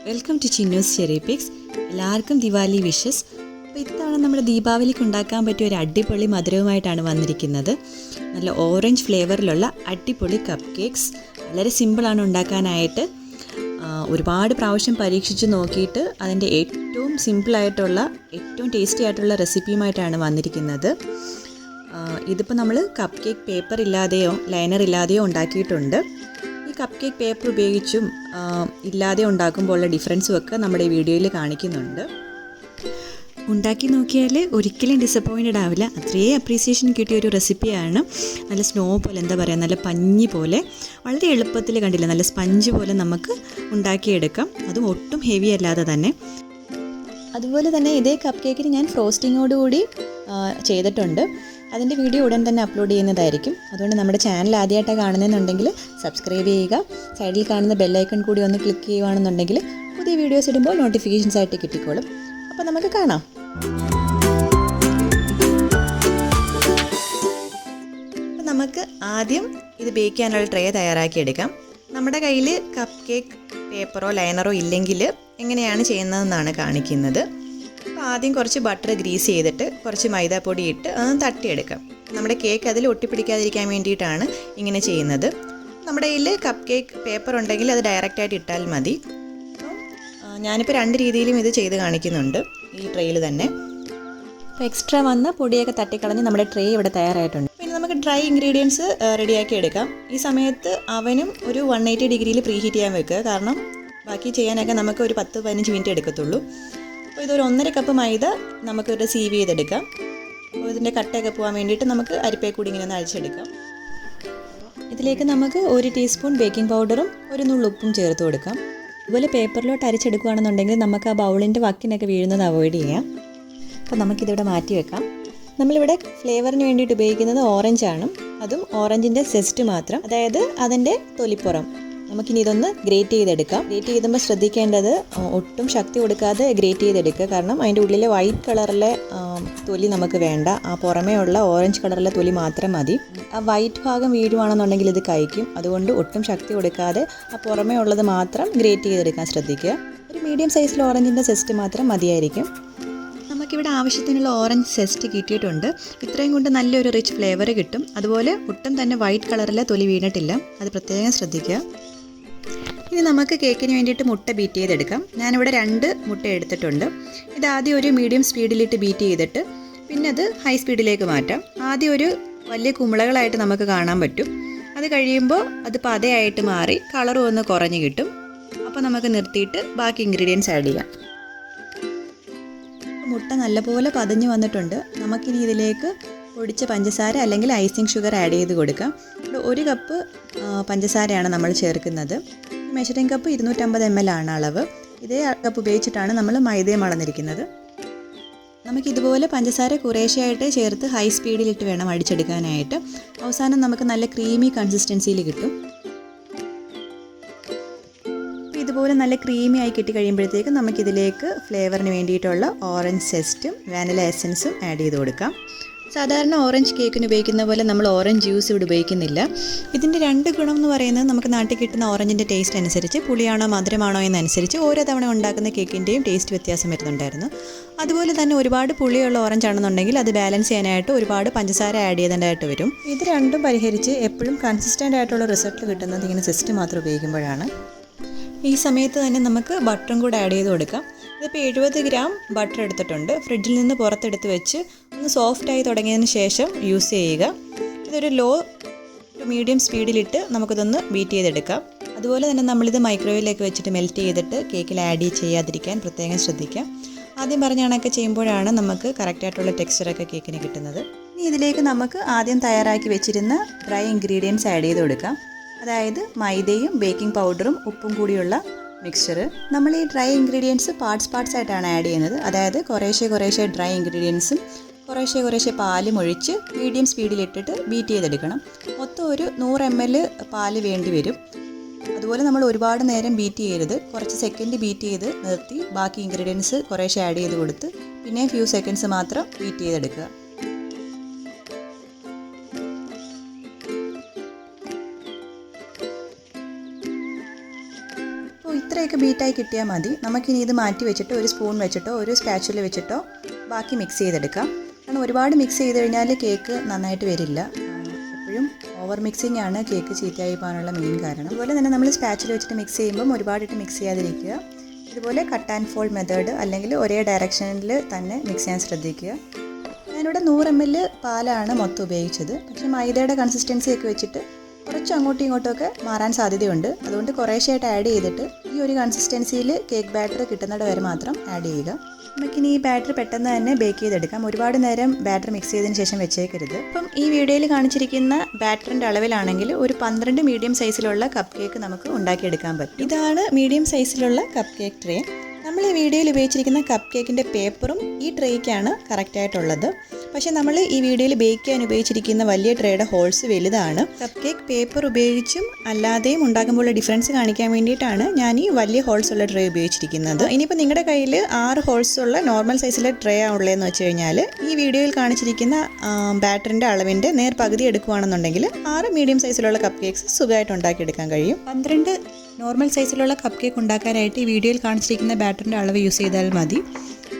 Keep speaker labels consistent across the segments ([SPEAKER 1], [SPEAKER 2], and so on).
[SPEAKER 1] Welcome to Chinnoos Cherrypicks. എല്ലാവർക്കും Diwali wishes. അപ്പോൾ ഇത്തവണ നമ്മൾ ദീപാവലിക്ക് ഉണ്ടാക്കാൻ പറ്റിയ ഒരു അടിപൊളി മധുരവുമായിട്ടാണ് വന്നിരിക്കുന്നത്. നല്ല ഓറഞ്ച് ഫ്ലേവറിലുള്ള അടിപൊളി കപ്പ് കേക്ക്സ്. വളരെ സിമ്പിളാണ് ഉണ്ടാക്കാനായിട്ട്. ഒരുപാട് പ്രാവശ്യം പരീക്ഷിച്ച് നോക്കിയിട്ട് അതിൻ്റെ ഏറ്റവും സിമ്പിളായിട്ടുള്ള ഏറ്റവും ടേസ്റ്റി ആയിട്ടുള്ള റെസിപ്പിയുമായിട്ടാണ് വന്നിരിക്കുന്നത്. ഇതിപ്പോൾ നമ്മൾ കപ്പ് കേക്ക് പേപ്പർ ഇല്ലാതെയോ ലൈനർ ഇല്ലാതെയോ ഉണ്ടാക്കിയിട്ടുണ്ട്. ഈ കപ്പ് കേക്ക് പേപ്പർ ഉപയോഗിച്ചും ഇല്ലാതെ ഉണ്ടാക്കുമ്പോൾ ഉള്ള ഡിഫറൻസും ഒക്കെ നമ്മുടെ ഈ വീഡിയോയിൽ കാണിക്കുന്നുണ്ട്. ഉണ്ടാക്കി നോക്കിയാൽ ഒരിക്കലും ഡിസപ്പോയിൻറ്റഡ് ആവില്ല. അത്രയും അപ്രീസിയേഷൻ കിട്ടിയ ഒരു റെസിപ്പിയാണ്. നല്ല സ്നോ പോലെ, എന്താ പറയുക, നല്ല പഞ്ഞി പോലെ വളരെ എളുപ്പത്തിൽ കണ്ടില്ല, നല്ല സ്പഞ്ച് പോലെ നമുക്ക് ഉണ്ടാക്കിയെടുക്കാം. അതും ഒട്ടും ഹെവി അല്ലാതെ തന്നെ. അതുപോലെ തന്നെ ഇതേ കപ്പ് കേക്കിന് ഞാൻ ഫ്രോസ്റ്റിങ്ങോടുകൂടി ചെയ്തിട്ടുണ്ട്. അതിൻ്റെ വീഡിയോ ഉടൻ തന്നെ അപ്ലോഡ് ചെയ്യുന്നതായിരിക്കും. അതുകൊണ്ട് നമ്മുടെ ചാനൽ ആദ്യമായിട്ടാണ് കാണുന്നതെന്നുണ്ടെങ്കിൽ സബ്സ്ക്രൈബ് ചെയ്യുക. സൈഡിൽ കാണുന്ന ബെല്ലൈക്കൺ കൂടി ഒന്ന് ക്ലിക്ക് ചെയ്യുകയാണെന്നുണ്ടെങ്കിൽ പുതിയ വീഡിയോസ് ഇടുമ്പോൾ നോട്ടിഫിക്കേഷൻസ് ആയിട്ട് കിട്ടിക്കോളും. അപ്പോൾ നമുക്ക് കാണാം. അപ്പോൾ നമുക്ക് ആദ്യം ഇത് ബേക്ക് ചെയ്യാനുള്ള ട്രേ തയ്യാറാക്കിയെടുക്കാം. നമ്മുടെ കയ്യിൽ കപ്പ് കേക്ക് പേപ്പറോ ലൈനറോ ഇല്ലെങ്കിൽ എങ്ങനെയാണ് ചെയ്യുന്നതെന്നാണ് കാണിക്കുന്നത്. അപ്പോൾ ആദ്യം കുറച്ച് ബട്ടർ ഗ്രീസ് ചെയ്തിട്ട് കുറച്ച് മൈദാപ്പൊടി ഇട്ട് അതൊന്ന് തട്ടിയെടുക്കാം. നമ്മുടെ കേക്ക് അതിൽ ഒട്ടിപ്പിടിക്കാതിരിക്കാൻ വേണ്ടിയിട്ടാണ് ഇങ്ങനെ ചെയ്യുന്നത്. നമ്മുടെ കയ്യിൽ കപ്പ് കേക്ക് പേപ്പർ ഉണ്ടെങ്കിൽ അത് ഡയറക്റ്റായിട്ട് ഇട്ടാൽ മതി. ഞാനിപ്പോൾ രണ്ട് രീതിയിലും ഇത് ചെയ്ത് കാണിക്കുന്നുണ്ട് ഈ ട്രേയിൽ തന്നെ. അപ്പോൾ എക്സ്ട്രാ വന്ന പൊടിയൊക്കെ തട്ടിക്കളഞ്ഞ് നമ്മുടെ ട്രേ ഇവിടെ തയ്യാറായിട്ടുണ്ട്. പിന്നെ നമുക്ക് ഡ്രൈ ഇൻഗ്രീഡിയൻസ് റെഡിയാക്കി എടുക്കാം. ഈ സമയത്ത് അവനും ഒരു 180 ഡിഗ്രിയിൽ പ്രീ ഹീറ്റ് ചെയ്യാൻ വെക്കുക. കാരണം ബാക്കി ചെയ്യാനൊക്കെ നമുക്ക് ഒരു 10-15 മിനിറ്റ് എടുക്കത്തുള്ളൂ. അപ്പോൾ ഇതൊരു 1.5 കപ്പ് മൈദ നമുക്കൊരു സീവ് ചെയ്തെടുക്കാം. അപ്പോൾ ഇതിൻ്റെ കട്ടയൊക്കെ പോകാൻ വേണ്ടിയിട്ട് നമുക്ക് അരിപ്പയെ കൂടി ഇങ്ങനെ ഒന്ന് അഴിച്ചെടുക്കാം. ഇതിലേക്ക് നമുക്ക് 1 ടീസ്പൂൺ ബേക്കിംഗ് പൗഡറും ഒരു നുള്ളുപ്പും ചേർത്ത് കൊടുക്കാം. അതുപോലെ പേപ്പറിലോട്ട് അരിച്ചെടുക്കുകയാണെന്നുണ്ടെങ്കിൽ നമുക്ക് ആ ബൗളിൻ്റെ വക്കിനൊക്കെ വീഴുന്നത് അവോയ്ഡ് ചെയ്യാം. അപ്പോൾ നമുക്കിതിവിടെ മാറ്റി വെക്കാം. നമ്മളിവിടെ ഫ്ലേവറിന് വേണ്ടിയിട്ട് ഉപയോഗിക്കുന്നത് ഓറഞ്ചാണ്. അതും ഓറഞ്ചിൻ്റെ സെസ്റ്റ് മാത്രം, അതായത് അതിൻ്റെ തൊലിപ്പുറം. നമുക്കിനി ഇതൊന്ന് ഗ്രേറ്റ് ചെയ്തെടുക്കാം. ഗ്രേറ്റ് ചെയ്തുമ്പോൾ ശ്രദ്ധിക്കേണ്ടത് ഒട്ടും ശക്തി കൊടുക്കാതെ ഗ്രേറ്റ് ചെയ്തെടുക്കുക. കാരണം അതിൻ്റെ ഉള്ളിലെ വൈറ്റ് കളറിലെ തൊലി നമുക്ക് വേണ്ട. ആ പുറമേ ഉള്ള ഓറഞ്ച് കളറിലെ തൊലി മാത്രം മതി. ആ വൈറ്റ് ഭാഗം വീഴുവാണെന്നുണ്ടെങ്കിൽ ഇത് കഴിക്കും. അതുകൊണ്ട് ഒട്ടും ശക്തി കൊടുക്കാതെ ആ പുറമേ ഉള്ളത് മാത്രം ഗ്രേറ്റ് ചെയ്തെടുക്കാൻ ശ്രദ്ധിക്കുക. ഒരു മീഡിയം സൈസിൽ ഓറഞ്ചിൻ്റെ സെസ്റ്റ് മാത്രം മതിയായിരിക്കും. നമുക്കിവിടെ ആവശ്യത്തിനുള്ള ഓറഞ്ച് സെസ്റ്റ് കിട്ടിയിട്ടുണ്ട്. ഇത്രയും കൊണ്ട് നല്ലൊരു റിച്ച് ഫ്ലേവർ കിട്ടും. അതുപോലെ ഒട്ടും തന്നെ വൈറ്റ് കളറിലെ തൊലി വീണിട്ടില്ല. അത് പ്രത്യേകം ശ്രദ്ധിക്കുക. ഇനി നമുക്ക് കേക്കിന് വേണ്ടിയിട്ട് മുട്ട ബീറ്റ് ചെയ്തെടുക്കാം. ഞാനിവിടെ 2 മുട്ട എടുത്തിട്ടുണ്ട്. ഇത് ആദ്യം ഒരു മീഡിയം സ്പീഡിലിട്ട് ബീറ്റ് ചെയ്തിട്ട് പിന്നെ അത് ഹൈ സ്പീഡിലേക്ക് മാറ്റാം. ആദ്യം ഒരു വലിയ കുമിളകളായിട്ട് നമുക്ക് കാണാൻ പറ്റും. അത് കഴിയുമ്പോൾ അത് പതയായിട്ട് മാറി കളറും ഒന്ന് കുറഞ്ഞ് കിട്ടും. അപ്പോൾ നമുക്ക് നിർത്തിയിട്ട് ബാക്കി ഇൻഗ്രീഡിയൻസ് ആഡ് ചെയ്യാം. മുട്ട നല്ലപോലെ പതഞ്ഞ് വന്നിട്ടുണ്ട്. നമുക്കിനി ഇതിലേക്ക് പൊടിച്ച പഞ്ചസാര അല്ലെങ്കിൽ ഐസിങ് ഷുഗർ ആഡ് ചെയ്ത് കൊടുക്കാം. ഇവിടെ 1 കപ്പ് പഞ്ചസാരയാണ് നമ്മൾ ചേർക്കുന്നത്. മെഷറിംഗ് കപ്പ് 250 ml ആണ് അളവ്. ഇതേ കപ്പ് ഉപയോഗിച്ചിട്ടാണ് നമ്മൾ മൈദയും അളന്നിരിക്കുന്നത്. നമുക്കിതുപോലെ പഞ്ചസാര കുറേശ്ശെയായിട്ട് ചേർത്ത് ഹൈ സ്പീഡിലിട്ട് വേണം അടിച്ചെടുക്കാനായിട്ട്. അവസാനം നമുക്ക് നല്ല ക്രീമി കൺസിസ്റ്റൻസിയിൽ കിട്ടും. ഇതുപോലെ നല്ല ക്രീമി ആയി കിട്ടി കഴിയുമ്പോഴത്തേക്ക് നമുക്കിതിലേക്ക് ഫ്ലേവറിന് വേണ്ടിയിട്ടുള്ള ഓറഞ്ച് സെസ്റ്റും വാനില എസൻസും ആഡ് ചെയ്ത് കൊടുക്കാം. സാധാരണ ഓറഞ്ച് കേക്കിന് ഉപയോഗിക്കുന്ന പോലെ നമ്മൾ ഓറഞ്ച് ജ്യൂസ് ഇവിടെ ഉപയോഗിക്കുന്നില്ല. ഇതിൻ്റെ 2 ഗുണം എന്ന് പറയുന്നത് നമുക്ക് നാട്ടിൽ കിട്ടുന്ന ഓറഞ്ചിൻ്റെ ടേസ്റ്റ് അനുസരിച്ച് പുളിയാണോ മധുരമാണോ എന്നനുസരിച്ച് ഓരോ തവണ ഉണ്ടാക്കുന്ന കേക്കിൻ്റെയും ടേസ്റ്റ് വ്യത്യാസം വരുന്നുണ്ടായിരുന്നു. അതുപോലെ തന്നെ ഒരുപാട് പുളിയുള്ള ഓറഞ്ച് ആണെന്നുണ്ടെങ്കിൽ അത് ബാലൻസ് ചെയ്യാനായിട്ട് ഒരുപാട് പഞ്ചസാര ആഡ് ചെയ്തതായിട്ട് വരും. ഇത് രണ്ടും പരിഹരിച്ച് എപ്പോഴും കൺസിസ്റ്റൻ്റ് ആയിട്ടുള്ള റിസൾട്ട് കിട്ടുന്നത് ഇങ്ങനെ സെസ്റ്റ് മാത്രം ഉപയോഗിക്കുമ്പോഴാണ്. ഈ സമയത്ത് തന്നെ നമുക്ക് ബട്ടറും കൂടെ ആഡ് ചെയ്ത് കൊടുക്കാം. ഇതിപ്പോൾ 70 ഗ്രാം ബട്ടർ എടുത്തിട്ടുണ്ട്. ഫ്രിഡ്ജിൽ നിന്ന് പുറത്തെടുത്ത് വെച്ച് ഒന്ന് സോഫ്റ്റായി തുടങ്ങിയതിന് ശേഷം യൂസ് ചെയ്യുക. ഇതൊരു ലോ ടു മീഡിയം സ്പീഡിലിട്ട് നമുക്കിതൊന്ന് ബീറ്റ് ചെയ്തെടുക്കാം. അതുപോലെ തന്നെ നമ്മളിത് മൈക്രോവേവിലേക്ക് വെച്ചിട്ട് മെൽറ്റ് ചെയ്തിട്ട് കേക്കിൽ ആഡ് ചെയ്യാതിരിക്കാൻ പ്രത്യേകം ശ്രദ്ധിക്കാം. ആദ്യം പറഞ്ഞ കണക്ക് ചെയ്യുമ്പോഴാണ് നമുക്ക് കറക്റ്റായിട്ടുള്ള ടെക്സ്ചറൊക്കെ കേക്കിന് കിട്ടുന്നത്. ഇനി ഇതിലേക്ക് നമുക്ക് ആദ്യം തയ്യാറാക്കി വെച്ചിരുന്ന ഡ്രൈ ഇൻഗ്രീഡിയൻസ് ആഡ് ചെയ്ത് കൊടുക്കാം. അതായത് മൈദയും ബേക്കിംഗ് പൗഡറും ഉപ്പും കൂടിയുള്ള മിക്സ്ചർ. നമ്മൾ ഈ ഡ്രൈ ഇൻഗ്രീഡിയൻസ് പാർട്സ് ആയിട്ടാണ് ആഡ് ചെയ്യുന്നത്. അതായത് കുറേശ്ശെ ഡ്രൈ ഇൻഗ്രീഡിയൻസും കുറേശ്ശെ പാലും ഒഴിച്ച് മീഡിയം സ്പീഡിലിട്ടിട്ട് ബീറ്റ് ചെയ്തെടുക്കണം. മൊത്തം ഒരു 100 ml പാല് വേണ്ടി വരും. അതുപോലെ നമ്മൾ ഒരുപാട് നേരം ബീറ്റ് ചെയ്യരുത്. കുറച്ച് സെക്കൻഡ് ബീറ്റ് ചെയ്ത് നിർത്തി ബാക്കി ഇൻഗ്രീഡിയൻസ് കുറേശ്ശെ ആഡ് ചെയ്ത് കൊടുത്ത് പിന്നെ ഫ്യൂ സെക്കൻഡ്സ് മാത്രം ബീറ്റ് ചെയ്തെടുക്കുക. ഇത്രയൊക്കെ ബീറ്റായി കിട്ടിയാൽ മതി. നമുക്കിനി ഇത് മാറ്റി വെച്ചിട്ട് ഒരു സ്പൂൺ വെച്ചിട്ടോ ഒരു സ്പാച്ചുല വെച്ചിട്ടോ ബാക്കി മിക്സ് ചെയ്തെടുക്കാം. കാരണം ഒരുപാട് മിക്സ് ചെയ്ത് കഴിഞ്ഞാൽ കേക്ക് നന്നായിട്ട് വരില്ല. എപ്പോഴും ഓവർ മിക്സിംഗ് ആണ് കേക്ക് ചീത്തയായി പോകാനുള്ള മെയിൻ കാരണം. അതുപോലെ തന്നെ നമ്മൾ സ്പാച്ചുല വെച്ചിട്ട് മിക്സ് ചെയ്യുമ്പം ഒരുപാടിട്ട് മിക്സ് ചെയ്യാതിരിക്കുക. ഇതുപോലെ കട്ട് ആൻഡ് ഫോൾഡ് മെത്തേഡ് അല്ലെങ്കിൽ ഒരേ ഡയറക്ഷനിൽ തന്നെ മിക്സ് ചെയ്യാൻ ശ്രദ്ധിക്കുക. ഞാനിവിടെ 100 ml പാലാണ് മൊത്തം ഉപയോഗിച്ചത്. പക്ഷേ മൈദയുടെ കൺസിസ്റ്റൻസി ഒക്കെ വെച്ചിട്ട് കുറച്ച് അങ്ങോട്ടും ഇങ്ങോട്ടുമൊക്കെ മാറാൻ സാധ്യതയുണ്ട്. അതുകൊണ്ട് കുറേശ്ശായിട്ട് ആഡ് ചെയ്തിട്ട് ഈ ഒരു കൺസിസ്റ്റൻസിയിൽ കേക്ക് ബാറ്റർ കിട്ടുന്നിടം വരെ മാത്രം ആഡ് ചെയ്യുക. നമുക്കിനി ഈ ബാറ്റർ പെട്ടെന്ന് തന്നെ ബേക്ക് ചെയ്തെടുക്കാം. ഒരുപാട് നേരം ബാറ്റർ മിക്സ് ചെയ്തതിന് ശേഷം വെച്ചേക്കരുത്. ഇപ്പം ഈ വീഡിയോയിൽ കാണിച്ചിരിക്കുന്ന ബാറ്ററിൻ്റെ അളവിലാണെങ്കിൽ ഒരു 12 മീഡിയം സൈസിലുള്ള കപ്പ് കേക്ക് നമുക്ക് ഉണ്ടാക്കിയെടുക്കാൻ പറ്റും. ഇതാണ് മീഡിയം സൈസിലുള്ള കപ്പ് കേക്ക് ട്രേ. നമ്മൾ ഈ വീഡിയോയിൽ ഉപയോഗിച്ചിരിക്കുന്ന കപ്പ് കേക്കിൻ്റെ പേപ്പറും ഈ ട്രേക്കാണ് കറക്റ്റായിട്ടുള്ളത്. പക്ഷേ നമ്മൾ ഈ വീഡിയോയിൽ ബേക്ക് ചെയ്യാൻ ഉപയോഗിച്ചിരിക്കുന്ന വലിയ ട്രേയുടെ ഹോൾസ് വലുതാണ്. കപ്പ് കേക്ക് പേപ്പർ ഉപയോഗിച്ചും അല്ലാതെയും ഉണ്ടാക്കുമ്പോൾ ഡിഫറൻസ് കാണിക്കാൻ വേണ്ടിയിട്ടാണ് ഞാൻ ഈ വലിയ ഹോൾസ് ഉള്ള ട്രേ ഉപയോഗിച്ചിരിക്കുന്നത്. ഇനിയിപ്പോൾ നിങ്ങളുടെ കയ്യിൽ 6 ഹോൾസ് ഉള്ള നോർമൽ സൈസിലെ ട്രേ ഉള്ളതെന്ന് വെച്ച് കഴിഞ്ഞാൽ ഈ വീഡിയോയിൽ കാണിച്ചിരിക്കുന്ന ബാറ്ററിൻ്റെ അളവിൻ്റെ നേർ പകുതി എടുക്കുകയാണെന്നുണ്ടെങ്കിൽ 6 മീഡിയം സൈസിലുള്ള കപ്പ് കേക്ക്സ് സുഖമായിട്ട് ഉണ്ടാക്കിയെടുക്കാൻ കഴിയും. 12 നോർമൽ സൈസിലുള്ള കപ്പ് കേക്ക് ഉണ്ടാക്കാനായിട്ട് ഈ വീഡിയോയിൽ കാണിച്ചിരിക്കുന്ന ബാറ്ററിൻ്റെ അളവ് യൂസ് ചെയ്താൽ മതി.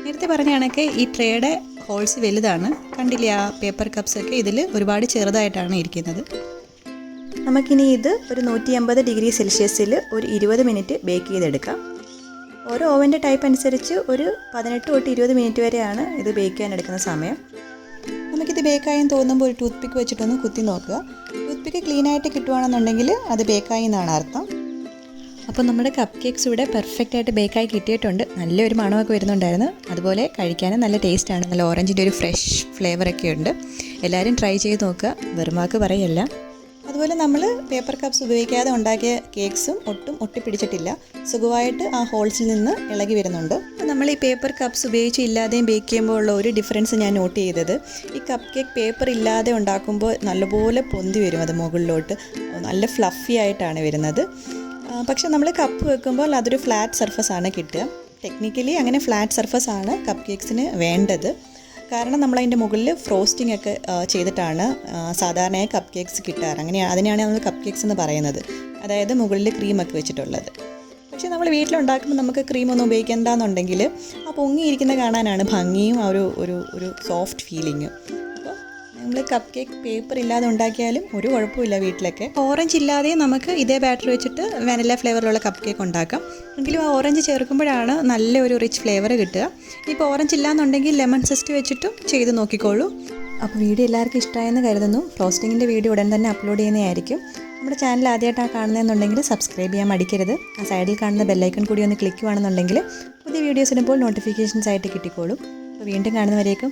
[SPEAKER 1] നേരത്തെ പറഞ്ഞ കണക്ക് ഈ ട്രേയുടെ ഹോൾസ് വലുതാണ്. കണ്ടില്ലേ, ആ പേപ്പർ കപ്സൊക്കെ ഇതിൽ ഒരുപാട് ചെറുതായിട്ടാണ് ഇരിക്കുന്നത്. നമുക്കിനി ഇത് ഒരു 180 ഡിഗ്രി സെൽഷ്യസിൽ ഒരു 20 മിനിറ്റ് ബേക്ക് ചെയ്തെടുക്കാം. ഓരോ ഓവൻ്റെ ടൈപ്പ് അനുസരിച്ച് ഒരു 18 തൊട്ട് 20 മിനിറ്റ് വരെയാണ് ഇത് ബേക്ക് ചെയ്യാൻ എടുക്കുന്ന സമയം. നമുക്കിത് ബേക്കായെന്ന് തോന്നുമ്പോൾ ഒരു ടൂത്ത് പിക്ക് വെച്ചിട്ടൊന്ന് കുത്തി നോക്കുക. ടൂത്ത് പിക്ക് ക്ലീനായിട്ട് കിട്ടുവാണെന്നുണ്ടെങ്കിൽ അത് ബേക്കായി എന്നാണ് അർത്ഥം. അപ്പോൾ നമ്മുടെ കപ്പ് കേക്ക്സ് ഇവിടെ പെർഫെക്റ്റ് ആയിട്ട് ബേക്കായി കിട്ടിയിട്ടുണ്ട്. നല്ലൊരു മണമൊക്കെ വരുന്നുണ്ടായിരുന്നു. അതുപോലെ കഴിക്കാനും നല്ല ടേസ്റ്റാണ്. നല്ല ഓറഞ്ചിൻ്റെ ഒരു ഫ്രഷ് ഫ്ലേവറൊക്കെ ഉണ്ട്. എല്ലാവരും ട്രൈ ചെയ്ത് നോക്കുക, വെറും വാക്ക് പറയല്ല. അതുപോലെ നമ്മൾ പേപ്പർ കപ്സ് ഉപയോഗിക്കാതെ ഉണ്ടാക്കിയ കേക്ക്സും ഒട്ടും ഒട്ടിപ്പിടിച്ചിട്ടില്ല. സുഖമായിട്ട് ആ ഹോൾസിൽ നിന്ന് ഇളകി വരുന്നുണ്ട്. നമ്മൾ ഈ പേപ്പർ കപ്സ് ഉപയോഗിച്ച് ഇല്ലാതെയും ബേക്ക് ചെയ്യുമ്പോൾ ഉള്ള ഒരു ഡിഫറൻസ് ഞാൻ നോട്ട് ചെയ്തത്, ഈ കപ്പ് കേക്ക് പേപ്പർ ഇല്ലാതെ ഉണ്ടാക്കുമ്പോൾ നല്ലപോലെ പൊന്തി വരും. അത് മുകളിലോട്ട് നല്ല ഫ്ലഫി ആയിട്ടാണ് വരുന്നത്. പക്ഷെ നമ്മൾ കപ്പ് വെക്കുമ്പോൾ അതൊരു ഫ്ലാറ്റ് സർഫസാണ് കിട്ടുക. ടെക്നിക്കലി അങ്ങനെ ഫ്ലാറ്റ് സർഫസാണ് കപ്പ് കേക്ക്സിന് വേണ്ടത്. കാരണം നമ്മളതിൻ്റെ മുകളിൽ ഫ്രോസ്റ്റിംഗ് ഒക്കെ ചെയ്തിട്ടാണ് സാധാരണയായി കപ്പ് കേക്ക്സ് കിട്ടാറ്. അതിനെയാണ് നമ്മൾ കപ്പ് കേക്ക്സ് എന്ന് പറയുന്നത്. അതായത് മുകളിൽ ക്രീമൊക്കെ വെച്ചിട്ടുള്ളത്. പക്ഷേ നമ്മൾ വീട്ടിലുണ്ടാക്കുമ്പോൾ നമുക്ക് ക്രീമൊന്നും ഉപയോഗിക്കേണ്ടെന്നുണ്ടെങ്കിൽ ആ പൊങ്ങിയിരിക്കുന്ന കാണാനാണ് ഭംഗിയും ആ ഒരു സോഫ്റ്റ് ഫീലിങ്ങും. നമ്മൾ കപ്പ് കേക്ക് പേപ്പർ ഇല്ലാതെ ഉണ്ടാക്കിയാലും ഒരു കുഴപ്പമില്ല വീട്ടിലൊക്കെ. ഓറഞ്ച് ഇല്ലാതെ നമുക്ക് ഇതേ ബാറ്റർ വെച്ചിട്ട് വാനില ഫ്ലേവറിലുള്ള കപ്പ് കേക്ക് ഉണ്ടാക്കാം. എങ്കിലും ആ ഓറഞ്ച് ചേർക്കുമ്പോഴാണ് നല്ലൊരു റിച്ച് ഫ്ലേവർ കിട്ടുക. ഇപ്പോൾ ഓറഞ്ച് ഇല്ലാന്നുണ്ടെങ്കിൽ ലെമൺ സെസ്റ്റ് വെച്ചിട്ടും ചെയ്ത് നോക്കിക്കോളൂ. അപ്പോൾ വീഡിയോ എല്ലാവർക്കും ഇഷ്ടമായെന്ന് കരുതുന്നു. ഫ്രോസ്റ്റിങ്ങിൻ്റെ വീഡിയോ ഉടൻ തന്നെ അപ്ലോഡ് ചെയ്യുന്നതായിരിക്കും. നമ്മുടെ ചാനൽ ആദ്യമായിട്ടാണ് കാണുന്നതെന്നുണ്ടെങ്കിൽ സബ്സ്ക്രൈബ് ചെയ്യാൻ മടിക്കരുത്. ആ സൈഡിൽ കാണുന്ന ബെല്ലൈക്കൺ കൂടി ഒന്ന് ക്ലിക്ക് ചെയ്യുകയാണെന്നുണ്ടെങ്കിൽ പുതിയ വീഡിയോസ് ഇടുമ്പോൾ നോട്ടിഫിക്കേഷൻസ് ആയിട്ട് കിട്ടിക്കോളും. അപ്പോൾ വീണ്ടും കാണുന്നവരേക്കും